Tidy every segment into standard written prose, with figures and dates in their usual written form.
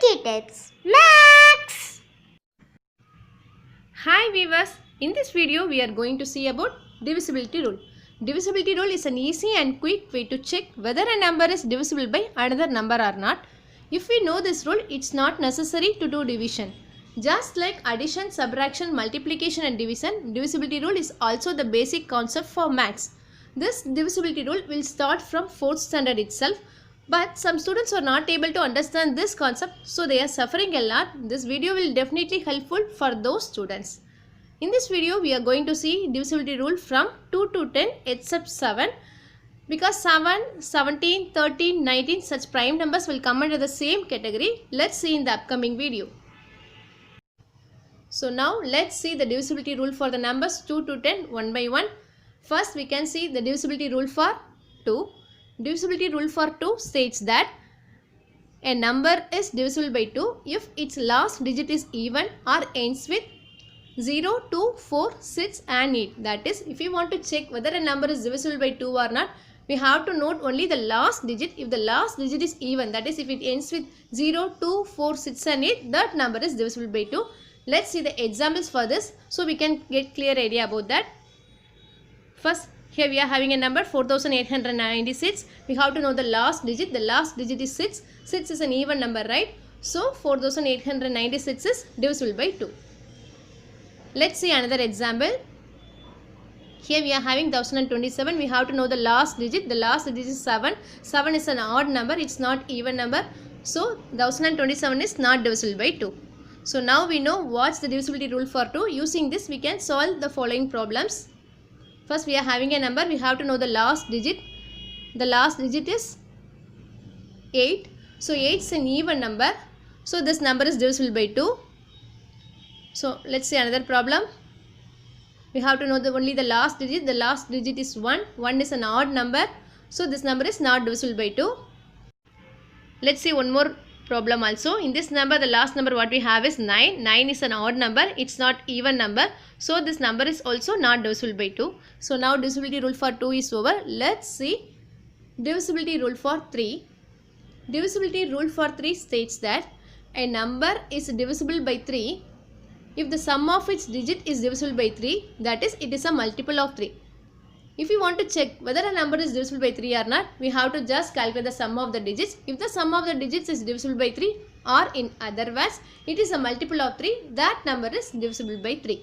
It's Max. Hi viewers, in this video we are going to see about divisibility rule. Divisibility rule is an easy and quick way to check whether a number is divisible by another number or not. If we know this rule, it's not necessary to do division. Just like addition, subtraction, multiplication and division, divisibility rule is also the basic concept for maths. This divisibility rule will start from 4th standard itself. But some students are not able to understand this concept, so they are suffering a lot. This video will definitely helpful for those students. In this video, we are going to see divisibility rule from 2 to 10 except 7. Because 7, 17, 13, 19 such prime numbers will come under the same category. Let's see in the upcoming video. So now let's see the divisibility rule for the numbers 2 to 10 one by one. First we can see the divisibility rule for 2. Divisibility rule for 2 states that a number is divisible by 2 if its last digit is even or ends with 0, 2, 4, 6 and 8. That is, if you want to check whether a number is divisible by 2 or not, we have to note only the last digit. If the last digit is even, that is if it ends with 0, 2, 4, 6 and 8, that number is divisible by 2. Let's see the examples for this so we can get clear idea about that. First, here we are having a number 4896. We have to know the last digit. The last digit is 6. 6 is an even number, right? So 4896 is divisible by 2. Let's see another example. Here we are having 1027. We have to know the last digit. The last digit is 7. 7 is an odd number. It's not even number. So 1027 is not divisible by 2. So now we know what's the divisibility rule for 2. Using this we can solve the following problems. First we are having a number, we have to know the last digit. The last digit is 8. So 8 is an even number. So this number is divisible by 2. So let's see another problem. We have to know only the last digit. The last digit is 1. 1 is an odd number. So this number is not divisible by 2. Let's see one more problem also. In this number, the last number what we have is 9. 9 is an odd number. It's not even number. So this number is also not divisible by 2. So now divisibility rule for 2 is over. Let's see divisibility rule for 3. Divisibility rule for 3 states that a number is divisible by 3 if the sum of its digit is divisible by 3, that is, it is a multiple of 3. If you want to check whether a number is divisible by 3 or not, we have to just calculate the sum of the digits. If the sum of the digits is divisible by 3, or in other words, it is a multiple of 3, that number is divisible by 3.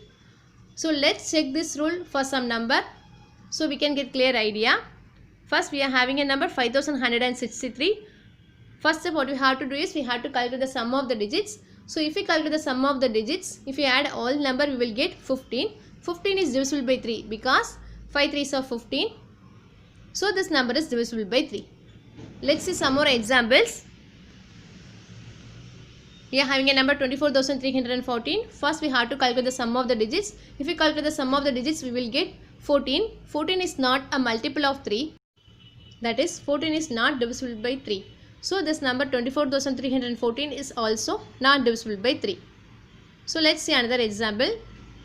So let's check this rule for some number so we can get clear idea. First we are having a number 5163. First step what we have to do is we have to calculate the sum of the digits. So if we calculate the sum of the digits, if we add all number we will get 15. 15 is divisible by 3 because 5 3s are 15. So this number is divisible by 3. Let's see some more examples. We are having a number 24,314. First we have to calculate the sum of the digits. If we calculate the sum of the digits, we will get 14. 14 is not a multiple of 3. That is, 14 is not divisible by 3. So this number 24,314 is also not divisible by 3. So let's see another example.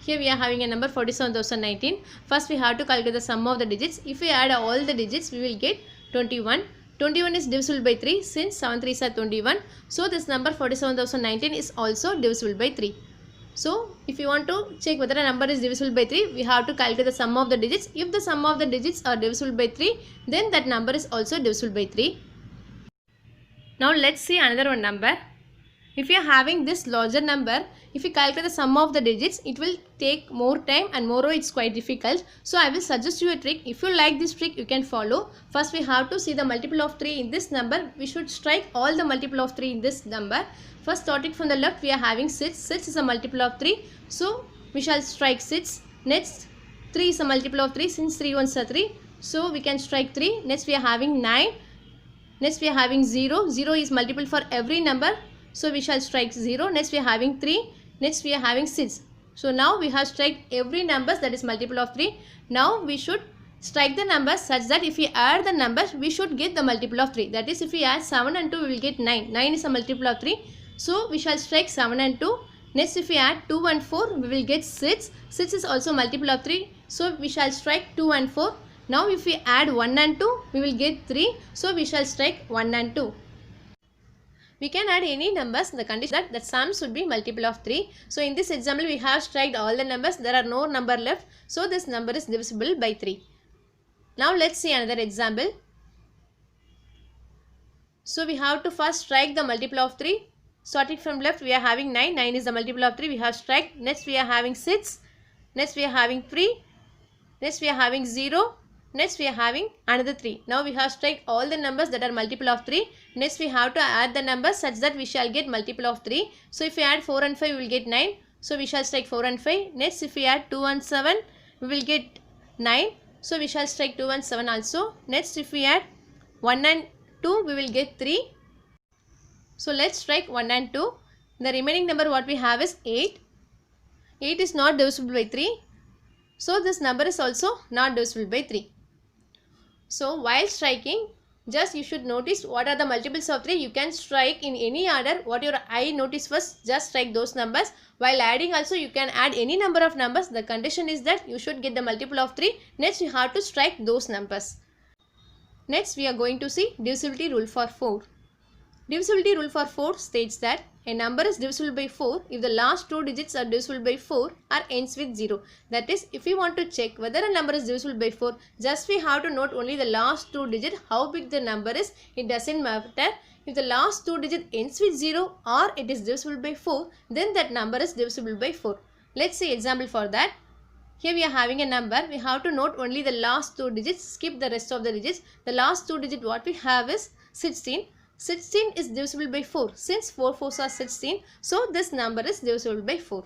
Here we are having a number 47,019. First we have to calculate the sum of the digits. If we add all the digits, we will get 21. 21 is divisible by 3 since 7 3s are 21. So this number 47,019 is also divisible by 3. So if you want to check whether a number is divisible by 3, we have to calculate the sum of the digits. If the sum of the digits are divisible by 3, then that number is also divisible by 3. Now let's see another one number. If you are having this larger number, if you calculate the sum of the digits, it will take more time and moreover it's quite difficult. So I will suggest you a trick. If you like this trick, you can follow. First we have to see the multiple of 3 in this number. We should strike all the multiple of 3 in this number. First starting from the left, we are having 6. 6 is a multiple of 3. So we shall strike 6. Next 3 is a multiple of 3 since 3 ones are 3. So we can strike 3. Next we are having 9. Next we are having 0. 0 is multiple for every number. So we shall strike 0. Next we are having 3. Next we are having 6. So now we have struck every numbers that is multiple of 3. Now we should strike the numbers such that if we add the numbers, we should get the multiple of 3. That is, if we add 7 and 2, we will get 9. 9 is a multiple of 3. So we shall strike 7 and 2. Next if we add 2 and 4, we will get 6. 6 is also multiple of 3. So we shall strike 2 and 4. Now if we add 1 and 2, we will get 3. So we shall strike 1 and 2. We can add any numbers. The condition that the sum should be multiple of 3. So in this example, we have struck all the numbers. There are no number left. So this number is divisible by 3. Now let's see another example. So we have to first strike the multiple of 3. Starting from left, we are having 9. 9 is the multiple of 3. We have struck. Next we are having 6. Next we are having 3. Next we are having 0. Next we are having another 3. Now we have struck all the numbers that are multiple of 3. Next we have to add the numbers such that we shall get multiple of 3. So if we add 4 and 5, we will get 9. So we shall strike 4 and 5. Next if we add 2 and 7, we will get 9. So we shall strike 2 and 7 also. Next if we add 1 and 2, we will get 3. So let's strike 1 and 2. The remaining number what we have is 8. 8 is not divisible by 3. So this number is also not divisible by 3. So while striking, just you should notice what are the multiples of 3. You can strike in any order. What your eye notice first, just strike those numbers. While adding also, you can add any number of numbers. The condition is that you should get the multiple of 3. Next you have to strike those numbers. Next we are going to see divisibility rule for 4. Divisibility rule for 4 states that a number is divisible by 4 if the last 2 digits are divisible by 4 or ends with 0. That is, if we want to check whether a number is divisible by 4, just we have to note only the last 2 digits, how big the number is. It doesn't matter. If the last 2 digits ends with 0 or it is divisible by 4, then that number is divisible by 4. Let's see example for that. Here we are having a number. We have to note only the last 2 digits. Skip the rest of the digits. The last 2 digits what we have is 16. 16 is divisible by 4. Since 4 4s are 16, so this number is divisible by 4.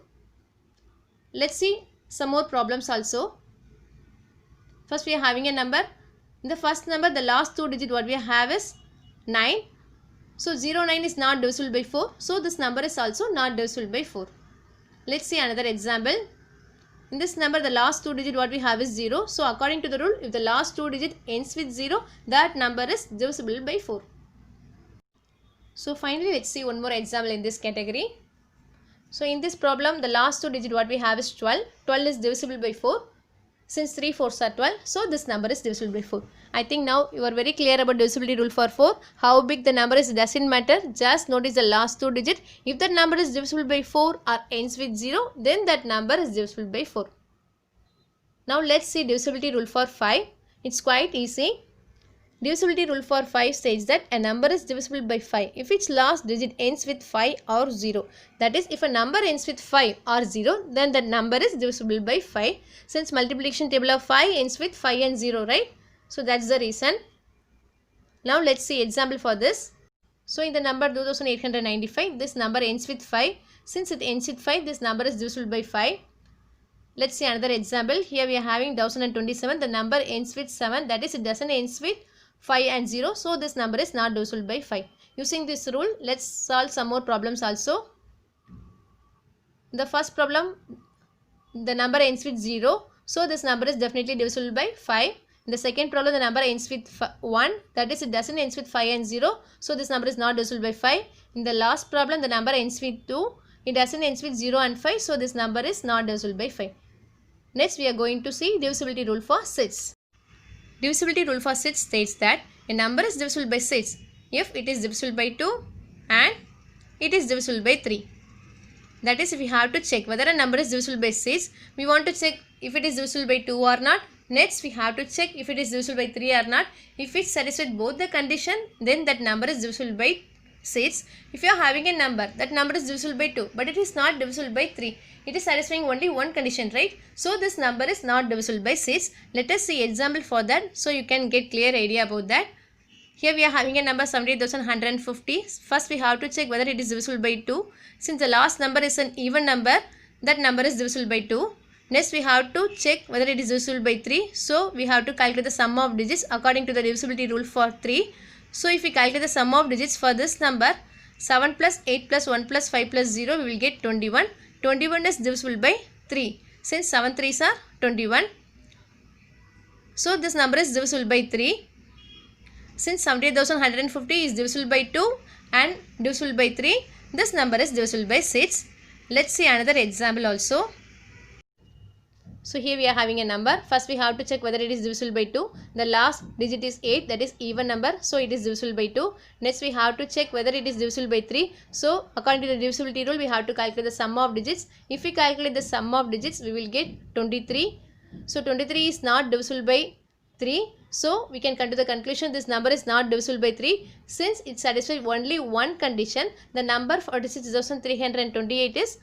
Let's see some more problems also. First we are having a number. In the first number, the last 2 digits what we have is 9. So 09 is not divisible by 4. So this number is also not divisible by 4. Let's see another example. In this number, the last 2 digits what we have is 0. So according to the rule, if the last 2 digits ends with 0, that number is divisible by 4. So finally, let's see one more example in this category. So in this problem, the last 2 digits what we have is 12. 12 is divisible by 4. Since 3 4s are 12, so this number is divisible by 4. I think now you are very clear about divisibility rule for 4. How big the number is doesn't matter. Just notice the last 2 digits. If that number is divisible by 4 or ends with 0, then that number is divisible by 4. Now let's see divisibility rule for 5. It's quite easy. Divisibility rule for 5 states that a number is divisible by 5 if its last digit ends with 5 or 0. That is, if a number ends with 5 or 0, then that number is divisible by 5. Since multiplication table of 5 ends with 5 and 0, right? So that's the reason. Now let's see example for this. So in the number 2895, this number ends with 5. Since it ends with 5, this number is divisible by 5. Let's see another example. Here we are having 1027. The number ends with 7. That is, it doesn't end with 5 and 0. So this number is not divisible by 5. Using this rule, let's solve some more problems also. The first problem, the number ends with 0. So this number is definitely divisible by 5. In the second problem, the number ends with 1. That is, it doesn't end with 5 and 0. So this number is not divisible by 5. In the last problem, the number ends with 2. It doesn't end with 0 and 5. So this number is not divisible by 5. Next, we are going to see divisibility rule for 6. Divisibility rule for 6 states that a number is divisible by 6 if it is divisible by 2 and it is divisible by 3. That is, if we have to check whether a number is divisible by 6, we want to check if it is divisible by 2 or not. Next, we have to check if it is divisible by 3 or not. If it satisfies both the condition, then that number is divisible by 6. If you are having a number, that number is divisible by 2, but it is not divisible by 3. It is satisfying only one condition, right? So this number is not divisible by 6. Let us see example for that so you can get clear idea about that. Here we are having a number 78,150. First we have to check whether it is divisible by 2. Since the last number is an even number, that number is divisible by 2. Next we have to check whether it is divisible by 3. So we have to calculate the sum of digits according to the divisibility rule for 3. So if we calculate the sum of digits for this number, 7 plus 8 plus 1 plus 5 plus 0, we will get 21. 21 is divisible by 3. Since 7 3s are 21. So this number is divisible by 3. Since 78,150 is divisible by 2 and divisible by 3, this number is divisible by 6. Let's see another example also. So here we are having a number. First we have to check whether it is divisible by 2. The last digit is 8, that is even number. So it is divisible by 2. Next we have to check whether it is divisible by 3. So according to the divisibility rule, we have to calculate the sum of digits. If we calculate the sum of digits, we will get 23. So 23 is not divisible by 3. So we can come to the conclusion this number is not divisible by 3. Since it satisfies only one condition, the number 46,328 is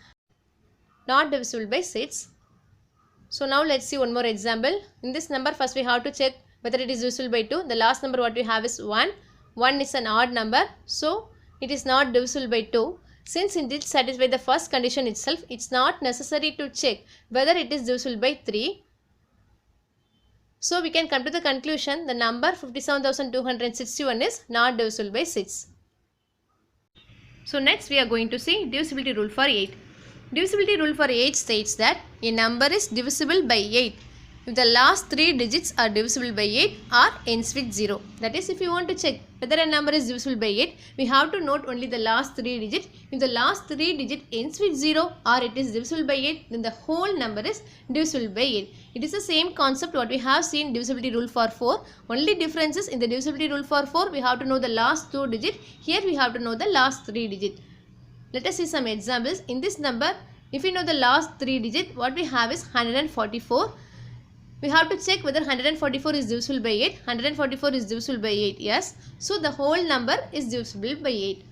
not divisible by 6. So now let's see one more example. In this number, first we have to check whether it is divisible by 2. The last number what we have is 1. 1 is an odd number. So it is not divisible by 2. Since it did satisfy the first condition itself, it's not necessary to check whether it is divisible by 3. So we can come to the conclusion the number 57,261 is not divisible by 6. So next we are going to see divisibility rule for 8. Divisibility rule for 8 states that a number is divisible by 8 if the last 3 digits are divisible by 8 or ends with 0. That is, if you want to check whether a number is divisible by 8, we have to note only the last 3 digits. If the last 3 digit ends with 0 or it is divisible by 8, then the whole number is divisible by 8. It is the same concept what we have seen divisibility rule for 4. Only difference is in the divisibility rule for 4, we have to know the last 2 digits. Here we have to know the last 3 digits. Let us see some examples. In this number, if we know the last 3 digits, what we have is 144. We have to check whether 144 is divisible by 8. 144 is divisible by 8, yes. So the whole number is divisible by 8.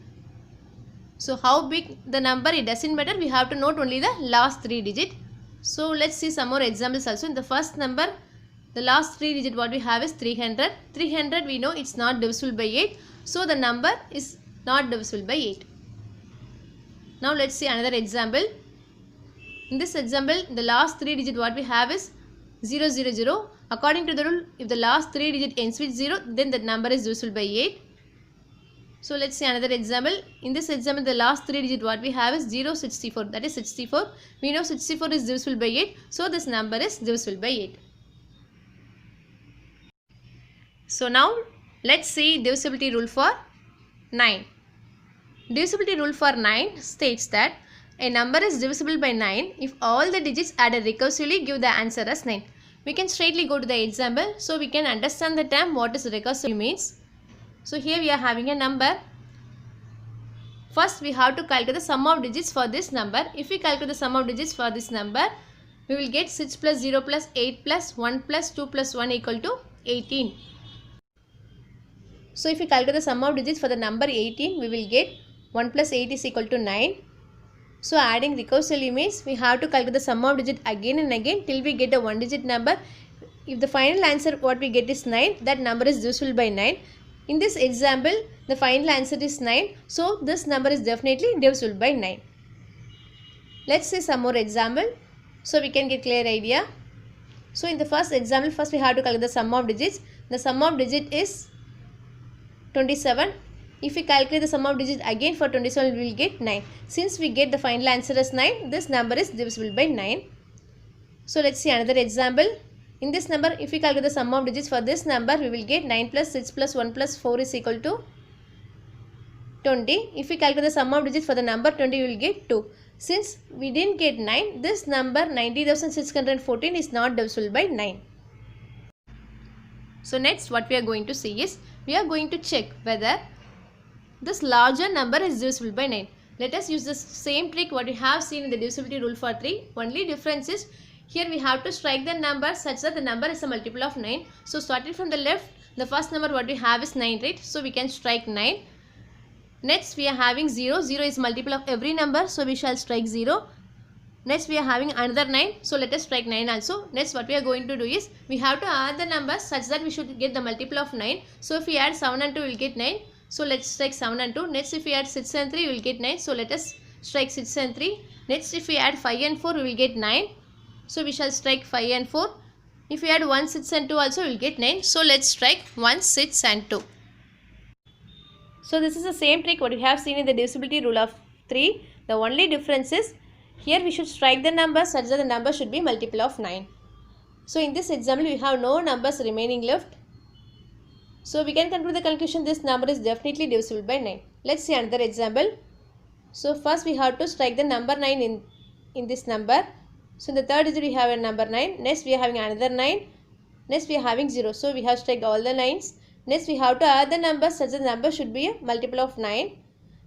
So how big the number, it doesn't matter. We have to note only the last 3 digits. So let's see some more examples also. In the first number, the last 3 digits what we have is 300. 300 we know it's not divisible by 8. So the number is not divisible by 8. Now let's see another example. In this example, the last 3 digits what we have is 000. According to the rule, if the last 3 digits ends with 0, then the number is divisible by 8. So let's see another example. In this example, the last 3 digits what we have is 064. That is 64. We know 64 is divisible by 8. So this number is divisible by 8. So now let's see divisibility rule for 9. Divisibility rule for 9 states that a number is divisible by 9 if all the digits added recursively give the answer as 9. We can straightly go to the example so we can understand the term what is recursive means. So here we are having a number. First we have to calculate the sum of digits for this number. If we calculate the sum of digits for this number, we will get 6 plus 0 plus 8 plus 1 plus 2 plus 1 equal to 18. So if we calculate the sum of digits for the number 18, we will get 1 plus 8 is equal to 9. So adding recursively means we have to calculate the sum of digit again and again till we get a 1 digit number. If the final answer what we get is 9, that number is divisible by 9. In this example, the final answer is 9. So this number is definitely divisible by 9. Let's see some more example so we can get clear idea. So in the first example, first we have to calculate the sum of digits. The sum of digit is 27. If we calculate the sum of digits again for 27, we will get 9. Since we get the final answer as 9, this number is divisible by 9. So let's see another example. In this number, if we calculate the sum of digits for this number, we will get 9 plus 6 plus 1 plus 4 is equal to 20. If we calculate the sum of digits for the number 20, we will get 2. Since we didn't get 9, this number 90,614 is not divisible by 9. So next what we are going to see is, we are going to check whether this larger number is divisible by 9. Let us use the same trick what we have seen in the divisibility rule for 3. Only difference is here we have to strike the number such that the number is a multiple of 9. So starting from the left, the first number what we have is 9, right? So we can strike 9. Next we are having 0. 0 is multiple of every number. So we shall strike 0. Next we are having another 9. So let us strike 9 also. Next what we are going to do is, we have to add the numbers such that we should get the multiple of 9. So if we add 7 and 2, we will get 9. So let's strike 7 and 2. Next if we add 6 and 3, we will get 9. So let us strike 6 and 3. Next if we add 5 and 4, we will get 9. So we shall strike 5 and 4. If we add 1, 6 and 2 also, we will get 9. So let's strike 1, 6 and 2. So this is the same trick what we have seen in the divisibility rule of 3. The only difference is, here we should strike the number such that the number should be multiple of 9. So in this example, we have no numbers remaining left. So we can come to the conclusion this number is definitely divisible by 9. Let's see another example. So first we have to strike the number 9 in this number. So in the third digit we have a number 9. Next we are having another 9. Next we are having 0. So we have struck all the 9s. Next we have to add the numbers such that the number should be a multiple of 9.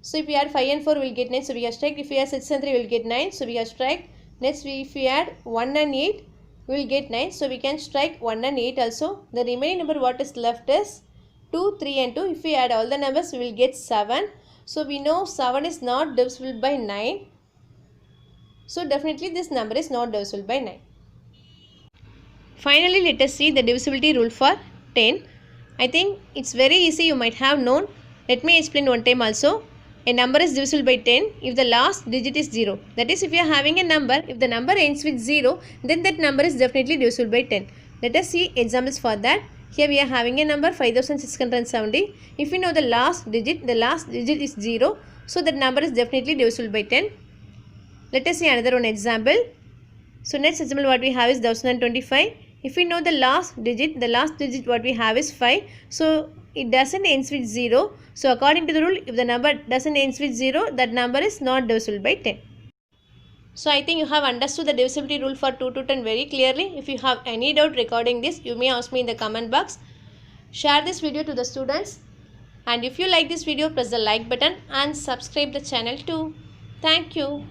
So if we add 5 and 4 we will get 9. So we have struck. If we add 6 and 3 we will get 9. So we have struck. Next if we add 1 and 8 we will get 9. So we can strike 1 and 8 also. The remaining number what is left is 2, 3 and 2. If we add all the numbers we will get 7. So we know 7 is not divisible by 9. So definitely this number is not divisible by 9. Finally, let us see the divisibility rule for 10. I think it's very easy, you might have known. Let me explain one time also. A number is divisible by 10 if the last digit is 0. That is, if you are having a number, if the number ends with 0, then that number is definitely divisible by 10. Let us see examples for that. Here we are having a number 5670. If we know the last digit is 0. So that number is definitely divisible by 10. Let us see another one example. So next example what we have is 1025. If we know the last digit what we have is 5. So it doesn't end with 0. So according to the rule, if the number doesn't end with 0, that number is not divisible by 10. So I think you have understood the divisibility rule for 2 to 10 very clearly. If you have any doubt regarding this, you may ask me in the comment box. Share this video to the students. And if you like this video, press the like button and subscribe the channel too. Thank you.